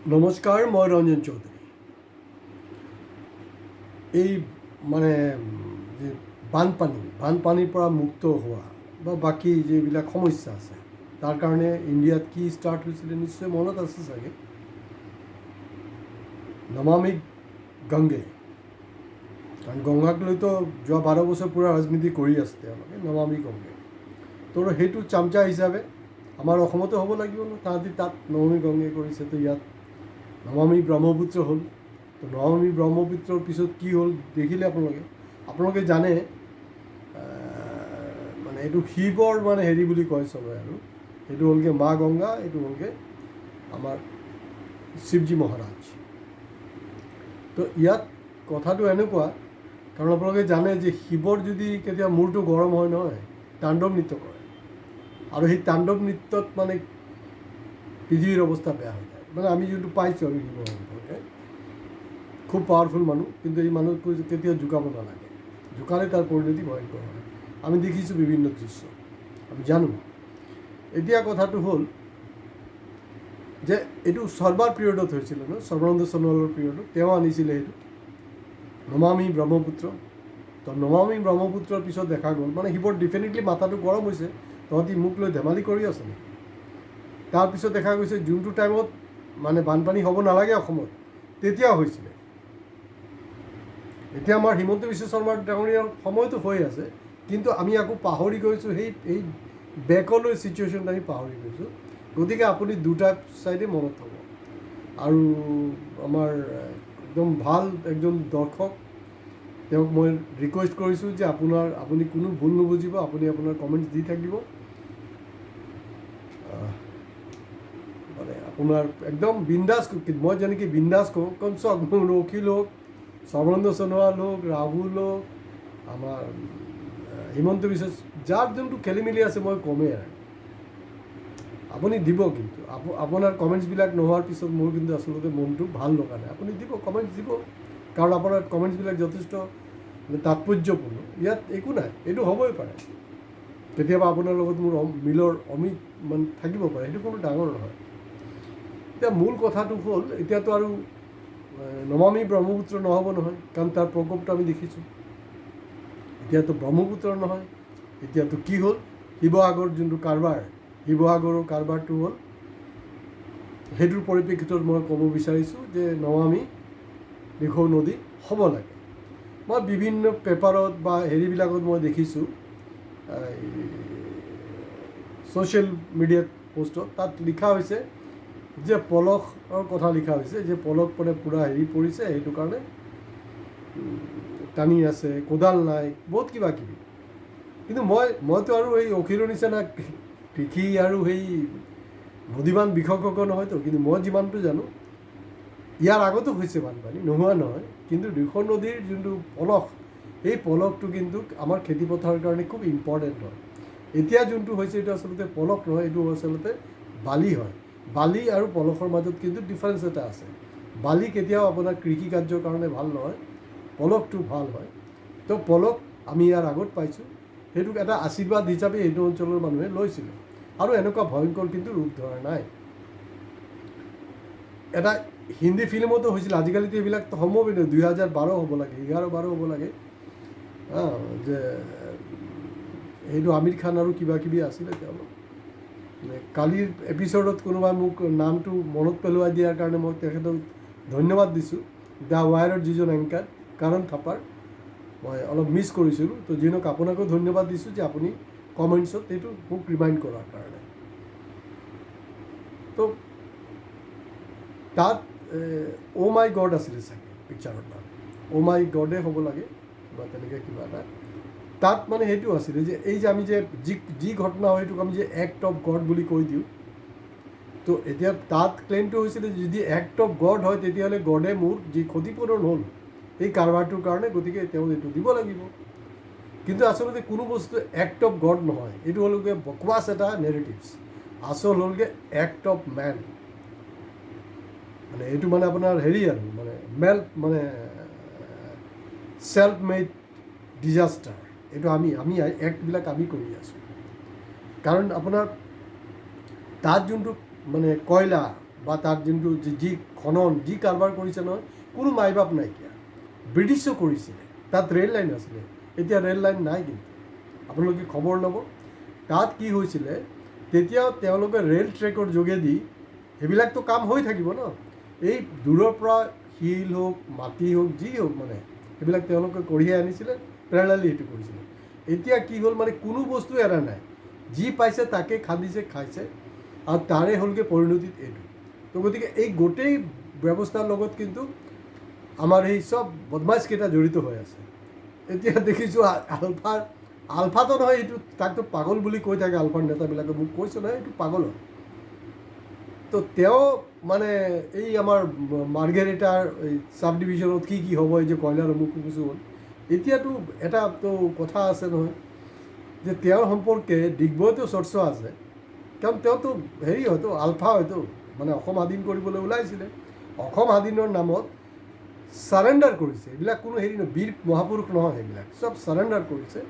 নমস্কাৰ, মই ৰঞ্জন চৌধুৰী। এই মানে যে বানপানীৰ পৰা মুক্ত হোৱা বা বাকী যিবিলাক সমস্যা আছে তাৰ কাৰণে ইণ্ডিয়াত কি ষ্টাৰ্ট হৈছিলে নিশ্চয় মনত আছে চাগে, নমামি গংগে। কাৰণ গংগাক লৈতো যোৱা 12 বছৰ পূৰা ৰাজনীতি কৰি আছে তেওঁলোকে, নমামি গংগে। তো সেইটো চামচা হিচাপে আমাৰ অসমতো হ'ব লাগিব ন। তাহাঁতি তাত নমামি গংগে কৰিছে, তো ইয়াত নমামি ব্ৰহ্মপুত্ৰ হ'ল। তো নমামি ব্ৰহ্মপুত্ৰৰ পিছত কি হ'ল দেখিলে আপোনালোকে জানে, মানে এইটো শিৱৰ মানে হেৰি বুলি কয় চবে, আৰু এইটো হ'লগৈ মা গংগা, এইটো হ'লগৈ আমাৰ শিৱজী মহাৰাজ। তো ইয়াত কথাটো এনেকুৱা, কাৰণ আপোনালোকে জানে যে শিৱৰ যদি কেতিয়া মূৰটো গৰম হয় নহয়, তাণ্ডৱ নৃত্য কৰে, আৰু সেই তাণ্ডৱ নৃত্যত মানে পৃথিৱীৰ অৱস্থা বেয়া হৈ যায়। মানে আমি যোনটো পাইছোঁ আৰু শিৱকে খুব পাৱাৰফুল মানুহ, কিন্তু এই মানুহক কেতিয়াও জোকাব নালাগে। জোকালে তাৰ পৰিণতি ভয়ংকৰ হয়। আমি দেখিছোঁ বিভিন্ন দৃশ্য, আমি জানো। এতিয়া কথাটো হ'ল যে এইটো সৰ্বাৰ পিৰিয়ডত হৈছিলে ন, সৰ্বানন্দ সোণোৱালৰ পিৰিয়ডত তেওঁ আনিছিলে সেইটো নমামি ব্ৰহ্মপুত্ৰ। তো নমামি ব্ৰহ্মপুত্ৰৰ পিছত দেখা গ'ল মানে শিৱৰ ডেফিনেটলি মাথাটো গৰম হৈছে, তহঁতি মোক লৈ ধেমালি কৰি আছে নেকি। তাৰপিছত দেখা গৈছে যোনটো টাইমত মানে বানপানী হ'ব নালাগে অসমত, তেতিয়া হৈছিলে। এতিয়া আমাৰ হিমন্ত বিশ্ব শৰ্মা ডাঙৰীয়াৰ সময়টো হৈ আছে, কিন্তু আমি আকৌ পাহৰি গৈছোঁ, এই বেকলৈ ছিটুৱেশ্যন আমি পাহৰি গৈছোঁ। গতিকে আপুনি দুটা ছাইডে মনত থ'ব। আৰু আমাৰ একদম ভাল একজন দৰ্শক, তেওঁক মই ৰিকুৱেষ্ট কৰিছোঁ যে আপুনি কোনো ভুল নুবুজিব, আপুনি আপোনাৰ কমেণ্টছ দি থাকিব। মানে আপোনাৰ একদম বিন্দাছ, মই যেনেকৈ বিন্দাছ কওঁ, কমচে কম অখিল হোক, সৰ্বানন্দ সোণোৱাল হোক, ৰাহুল হোক, আমাৰ হিমন্ত বিশ্ব, যাৰ যোনটো খেলি মেলি আছে মই কমেই আৰু আপুনি দিব। কিন্তু আপোনাৰ কমেণ্টছবিলাক নোহোৱাৰ পিছত মোৰ কিন্তু আচলতে মনটো ভাল লগা নাই। আপুনি দিব, কমেণ্টছ দিব, কাৰণ আপোনাৰ কমেণ্টছবিলাক যথেষ্ট তাৎপৰ্যপূৰ্ণ। ইয়াত একো নাই, এইটো হ'বই পাৰে, কেতিয়াবা আপোনাৰ লগত মোৰ মিলৰ অমিত মানে থাকিব পাৰে, সেইটো কোনো ডাঙৰ নহয়। এতিয়া মূল কথাটো হ'ল, এতিয়াতো আৰু নমামি ব্ৰহ্মপুত্ৰ নহ'ব নহয়, কাৰণ তাৰ প্ৰকোপটো আমি দেখিছোঁ। এতিয়াতো ব্ৰহ্মপুত্ৰ নহয়, এতিয়াতো কি হ'ল, শিৱসাগৰ যোনটো কাৰবাৰ, শিৱসাগৰৰ কাৰবাৰটো হ'ল, সেইটোৰ পৰিপ্ৰেক্ষিতত মই ক'ব বিচাৰিছোঁ যে নমামি দিখৌ নদী হ'ব লাগে। মই বিভিন্ন পেপাৰত বা হেৰিবিলাকত মই দেখিছোঁ, ছ'চিয়েল মিডিয়াত পোষ্টত, তাত লিখা হৈছে যে পলসৰ কথা লিখা হৈছে, যে পলস মানে পূৰা হেৰি পৰিছে, সেইটো কাৰণে টানি আছে, কোদাল নাই, বহুত কিবা কিবি। কিন্তু মইতো আৰু এই অখিলৰ নিচিনা কৃষি আৰু সেই নদীবান বিশেষজ্ঞ নহয়তো, কিন্তু মই যিমানটো জানো, ইয়াৰ আগতো হৈছে বানপানী, নোহোৱা নহয়। কিন্তু দিখৌ নদীৰ যোনটো পলস, এই পলসটো কিন্তু আমাৰ খেতিপথাৰৰ কাৰণে খুব ইম্পৰ্টেণ্ট হয়। এতিয়া যোনটো হৈছে এইটো আচলতে পলস নহয়, এইটো আচলতে বালি হয়। বালি আৰু পলসৰ মাজত কিন্তু ডিফাৰেঞ্চ এটা আছে। বালি কেতিয়াও আপোনাৰ কৃষি কাৰ্যৰ কাৰণে ভাল নহয়, পলসটো ভাল হয়। তো পলস আমি ইয়াৰ আগত পাইছোঁ, সেইটোক এটা আশীৰ্বাদ হিচাপে এইটো অঞ্চলৰ মানুহে লৈছিলে, আৰু এনেকুৱা ভয়ংকৰ কিন্তু ৰূপ ধৰা নাই। এটা হিন্দী ফিল্মতো হৈছিল, আজিকালিতো এইবিলাক সম্ভৱেই নহয়, 2012 হ'ব লাগে, 11-12 হ'ব লাগে, যে সেইটো আমিৰ খান আৰু কিবা কিবি আছিলে তেওঁলোক। কালিৰ এপিছ'ডত কোনোবাই মোক নামটো মনত পেলোৱাই দিয়াৰ কাৰণে মই তেখেতক ধন্যবাদ দিছোঁ। দ্য ৱায়াৰৰ যিজন এংকাৰ কৰণ থাপাৰ, মই অলপ মিছ কৰিছিলোঁ। তো যিনক আপোনাকো ধন্যবাদ দিছোঁ যে আপুনি কমেণ্টছত এইটো মোক ৰিমাইণ্ড কৰাৰ কাৰণে। তো তাত অ' মাই গড আছিলে চাগে পিকচাৰৰ নাম, অ' মাই গডে হ'ব লাগে বা তেনেকৈ কিবা এটা। তাত মানে সেইটো আছিলে যে এই যে আমি যে যি ঘটনা হয় সেইটোক আমি যে এক্ট অফ গড বুলি কৈ দিওঁ। তো এতিয়া তাত ক্লেইমটো হৈছিলে যদি এক্ট অফ গড হয়, তেতিয়াহ'লে গডে মোৰ যি ক্ষতিপূৰণ হ'ল এই কাৰবাৰটোৰ কাৰণে, গতিকে তেওঁ এইটো দিব লাগিব। কিন্তু আচলতে কোনো বস্তু এক্ট অফ গড নহয়, এইটো হ'লগৈ বকৱাছ এটা নেৰেটিভছ। আচল হ'লগৈ এক্ট অফ মেন। মানে এইটো মানে আপোনাৰ হেৰি আৰু মানে ছেল্ফ মেড ডিজাষ্টাৰ। এইটো আমি এক্টবিলাক আমি কৰি আছোঁ। কাৰণ আপোনাৰ তাত যোনটো মানে কয়লা বা তাৰ যোনটো যি খনন যি কাৰবাৰ কৰিছে নহয়, কোনো মাই বাপ নাইকিয়া। ব্ৰিটিছেও কৰিছিলে, তাত ৰেল লাইন আছিলে, এতিয়া ৰেল লাইন নাই। কিন্তু আপোনালোকে খবৰ ল'ব, তাত কি হৈছিলে, তেতিয়াও তেওঁলোকে ৰেল ট্ৰেকৰ যোগেদি সেইবিলাকতো কাম হৈ থাকিব ন, এই দূৰৰ পৰা শিল হওক মাটি হওক যি হওক মানে সেইবিলাক তেওঁলোকে কঢ়িয়াই আনিছিলে, পেৰেলালি সেইটো কৰিছিলে। এতিয়া কি হ'ল মানে কোনো বস্তু এৰা নাই, যি পাইছে তাকে খান্দিছে খাইছে, আৰু তাৰে হ'লগৈ পৰিণতিত এইটো। তো গতিকে এই গোটেই ব্যৱস্থাৰ লগত কিন্তু আমাৰ এই চব বদমাইছকেইটা জড়িত হৈ আছে। এতিয়া দেখিছোঁ আলফাটো নহয়, এইটো তাকতো পাগল বুলি কৈ থাকে আলফাৰ নেতাবিলাকে, মোক কৈছে নহয় এইটো পাগল হয়। তো তেওঁ মানে এই আমাৰ মাৰ্ঘেৰিটাৰ এই চাব ডিভিশ্যনত কি কি হ'ব, এই যে কয়লাৰ অমুক কিছু হ'ল, এতিয়াতো এটাতো কথা আছে নহয় যে তেওঁৰ সম্পৰ্কে ডিগবৈতো চৰ্চা আছে, কাৰণ তেওঁতো হেৰি হয়তো আলফা হয়তো, মানে অসম স্বাধীন কৰিবলৈ ওলাইছিলে, অসম স্বাধীনৰ নামত ছাৰেণ্ডাৰ কৰিছে। এইবিলাক কোনো হেৰি নহয়, বীৰ মহাপুৰুষ নহয়, সেইবিলাক চব ছাৰেণ্ডাৰ কৰিছে।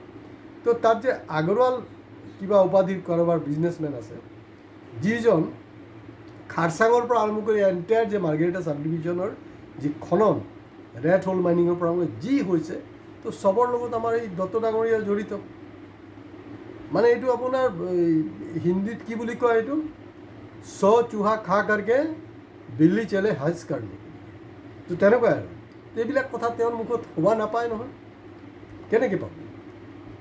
তো তাত যে আগৰৱাল কিবা উপাধিৰ কাৰোবাৰ বিজনেছমেন আছে, যিজন খাৰচাঙৰ পৰা আৰম্ভ কৰি এণ্টায়াৰ যে মাৰ্ঘেৰিটা চাব ডিভিশ্যনৰ যি খনন, ৰেড হোল মাইনিঙৰ পৰা যি হৈছে, তো চবৰ লগত আমাৰ এই দত্ত ডাঙৰীয়া জড়িত। মানে এইটো আপোনাৰ হিন্দীত কি বুলি কয়, এইটো চ চুহা খা কৰকে দিল্লী চলে হজ কাৰণে। তো তেনেকুৱাই আৰু এইবিলাক কথা তেওঁৰ মুখত হোৱা নাপায় নহয়, কেনেকৈ পাব?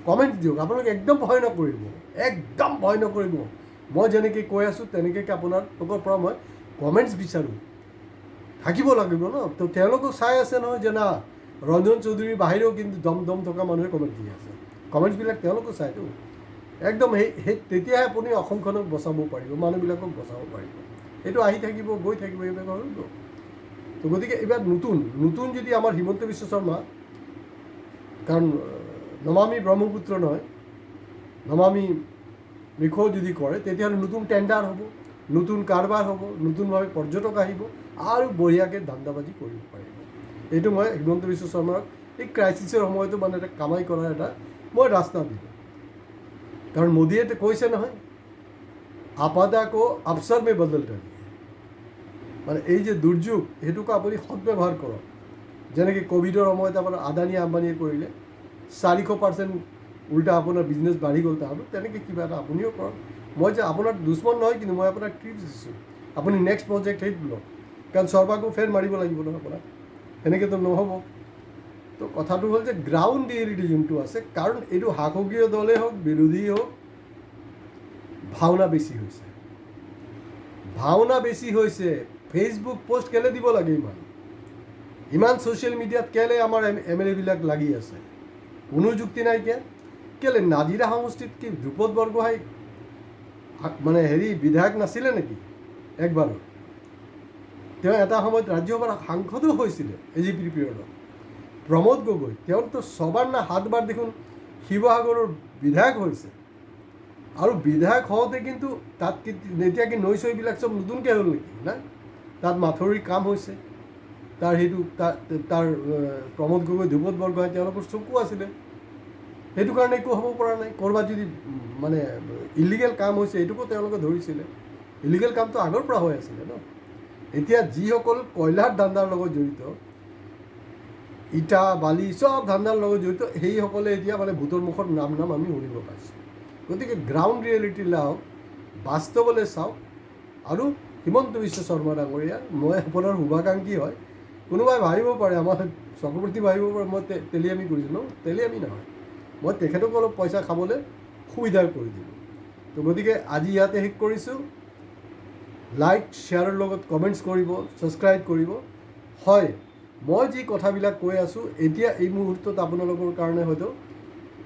কমেণ্ট দিয়ক, আপোনালোকে একদম ভয় নকৰিব, একদম ভয় নকৰিব। মই যেনেকৈ কৈ আছোঁ তেনেকৈ আপোনালোকৰ পৰা মই কমেণ্টছ বিচাৰোঁ, থাকিব লাগিব ন। তো তেওঁলোকেও চাই আছে নহয় যে না, ৰঞ্জন চৌধুৰীৰ বাহিৰেও কিন্তু দম থকা মানুহে কমেণ্ট দি আছে, কমেণ্টছবিলাক তেওঁলোকেও চাইতো। একদম সেই তেতিয়াহে আপুনি অসমখনক বচাব পাৰিব, মানুহবিলাকক বচাব পাৰিব। এইটো আহি থাকিব গৈ থাকিব এইবিলাক হ'ব। তো গতিকে এইবাৰ নতুন যদি আমাৰ হিমন্ত বিশ্ব শৰ্মা, কাৰণ নমামি ব্ৰহ্মপুত্ৰ নহয়, নমামি মৃখৌ যদি কৰে, তেতিয়াহ'লে নতুন টেণ্ডাৰ হ'ব, নতুন কাৰবাৰ হ'ব, নতুনভাৱে পৰ্যটক আহিব, আৰু বঢ়িয়াকৈ ধান্দাবাজি কৰিব পাৰিব। এইটো মই হিমন্ত বিশ্ব শৰ্মাক এই ক্ৰাইচিছৰ সময়তো মানে এটা কামাই কৰাৰ এটা মই ৰাস্তা দিলোঁ। কাৰণ মোদীয়ে কৈছে নহয়, আপদা কো অৱসৰ মে বদল দিয়ে, মানে এই যে দুৰ্যোগ সেইটোকো আপুনি সদব্যৱহাৰ কৰক। যেনেকৈ ক'ভিডৰ সময়ত আপোনাৰ আদানী আম্বানীয়ে কৰিলে, 400% উল্টা আপোনাৰ বিজনেছ বাঢ়ি গ'ল, তাহাঁতৰ তেনেকৈ কিবা এটা আপুনিও কৰক। মই যে আপোনাৰ দুশ্মন নহয়, কিন্তু মই আপোনাক টিপছ দিছোঁ, আপুনি নেক্সট প্ৰজেক্ট সেইটো লওক, কাৰণ চৰকাৰকো ফেৰ মাৰিব লাগিব নহয় আপোনাক, এনেকৈতো নহ'ব। তো কথাটো হ'ল যে গ্ৰাউণ্ড ৰিয়েলিটি যোনটো আছে, কাৰণ এইটো শাসকীয় দলেই হওক বিৰোধী হওক, ভাওনা বেছি হৈছে। ফেচবুক পোষ্ট কেলৈ দিব লাগে, ইমান ছ'চিয়েল মিডিয়াত কেলৈ আমাৰ MLA বিলাক লাগি আছে, কোনো যুক্তি নাইকিয়া। কেলৈ নাজিৰা সমষ্টিত কি ধ্ৰুপদ বৰগোহাঁই মানে বিধায়ক নাছিলে নেকি একবাৰো? তেওঁ এটা সময়ত ৰাজ্যসভাৰ সাংসদো হৈছিলে AGP পিৰিয়ডত। প্ৰমোদ গগৈ তেওঁতো 6বাৰ না 7বাৰ দেখোন শিৱসাগৰৰ বিধায়ক হৈছে, আৰু বিধায়ক হওঁতে কিন্তু তাত এতিয়া কি নৈ চৈবিলাক চব নতুনকৈ হ'ল নেকি? নাই, তাত মাথৰিৰ কাম হৈছে, তাৰ প্ৰমোদ গগৈ ধ্ৰুপদ বৰগোহাঁই তেওঁলোকৰ চকু আছিলে, সেইটো কাৰণে একো হ'ব পৰা নাই। ক'ৰবাত যদি মানে ইলিগেল কাম হৈছে, এইটোকো তেওঁলোকে ধৰিছিলে, ইলিগেল কামটো আগৰ পৰা হৈ আছিলে ন। এতিয়া যিসকল কয়লাৰ ধান্দাৰ লগত জড়িত, ইটা বালি চব ধান্দাৰ লগত জড়িত, সেইসকলে এতিয়া মানে ভূতৰ মুখত নাম আমি শুনিব পাইছোঁ। গতিকে গ্ৰাউণ্ড ৰিয়েলিটি লাওক, বাস্তৱলৈ চাওক। আৰু হিমন্ত বিশ্ব শৰ্মা ডাঙৰীয়া, মই আপোনাৰ শুভাকাংক্ষী হয়। কোনোবাই ভাবিব পাৰে, আমাৰ চক্ৰৱৰ্তী ভাবিব পাৰে মই তেলিয়ামি কৰিছোঁ, ন তেলিয়ামি নহয়, মই তেখেতক অলপ পইচা খাবলৈ সুবিধা কৰি দিলোঁ। তো গতিকে আজি ইয়াতে শেষ কৰিছোঁ। লাইক শ্বেয়াৰৰ লগত কমেণ্টছ কৰিব, ছাবস্ক্ৰাইব কৰিব। হয়, মই যি কথাবিলাক কৈ আছোঁ এতিয়া এই মুহূৰ্তত আপোনালোকৰ কাৰণে হয়তো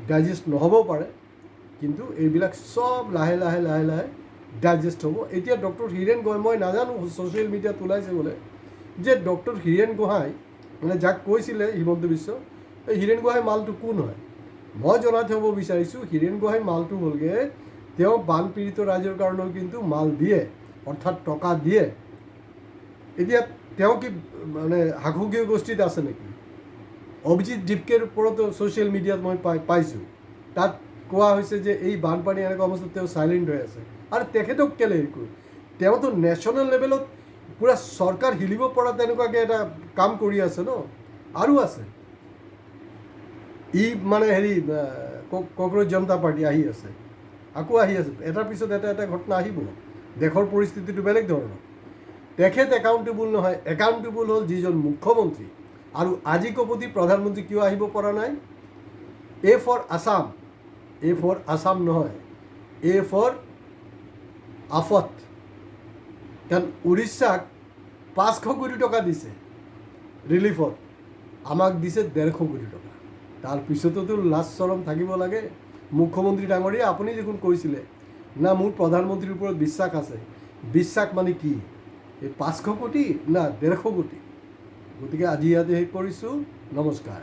ডাইজেষ্ট নহ'বও পাৰে, কিন্তু এইবিলাক চব লাহে লাহে ডাইজেষ্ট হ'ব। এতিয়া ডক্টৰ হীৰেণ গোহাঁই, মই নাজানো ছ'চিয়েল মিডিয়াত ওলাইছে বোলে যে ডক্টৰ হীৰেণ গোহাঁই মানে যাক কৈছিলে হিমন্ত বিশ্ব, এই হীৰেণ গোহাঁই মালটো কোন হয়? মই জনাই থ'ব বিচাৰিছোঁ, হীৰেণ গোহাঁই মালটো হ'লগৈ, তেওঁ বানপীড়িত ৰাইজৰ কাৰণেও কিন্তু মাল দিয়ে, অৰ্থাৎ টকা দিয়ে। এতিয়া তেওঁ কি মানে শাসকীয় গোষ্ঠীত আছে নেকি? অভিজিৎ দীপকেৰ ওপৰতো ছ'চিয়েল মিডিয়াত মই পাইছোঁ, তাত কোৱা হৈছে যে এই বানপানী এনেকুৱা অৱস্থাত তেওঁ চাইলেণ্ট হৈ আছে, আৰু তেখেতক কেলৈ হেৰি কৰোঁ? তেওঁতো নেশ্যনেল লেভেলত পূৰা চৰকাৰ হিলিব পৰা তেনেকুৱাকৈ এটা কাম কৰি আছে ন আৰু আছে ই মানে হেৰি কক্ৰজ জনতা পাৰ্টি আহি আছে আকৌ আহি আছে এটাৰ পিছত এটা ঘটনা আহিব দেশৰ পৰিস্থিতিটো বেলেগ ধৰণৰ তেখেত একাউণ্টেবল নহয় একাউণ্টেবল হ'ল যিজন মুখ্যমন্ত্ৰী আৰু আজি কপতি প্ৰধানমন্ত্ৰী কিয় আহিব পৰা নাই এ ফৰ আছাম নহয় এ ফৰ আফত কাৰণ উৰিষ্যাক 500 কোটি টকা দিছে ৰিলিফত আমাক দিছে 150 কোটি টকা তাৰপিছততো লাজ চৰম থাকিব লাগে মুখ্যমন্ত্ৰী ডাঙৰীয়া আপুনি দেখোন কৈছিলে না মোৰ প্ৰধানমন্ত্ৰীৰ ওপৰত বিশ্বাস আছে বিশ্বাস মানে কি এই 500 কোটি না 150 কোটি গতিকে আজি ইয়াতে শেষ কৰিছোঁ নমস্কাৰ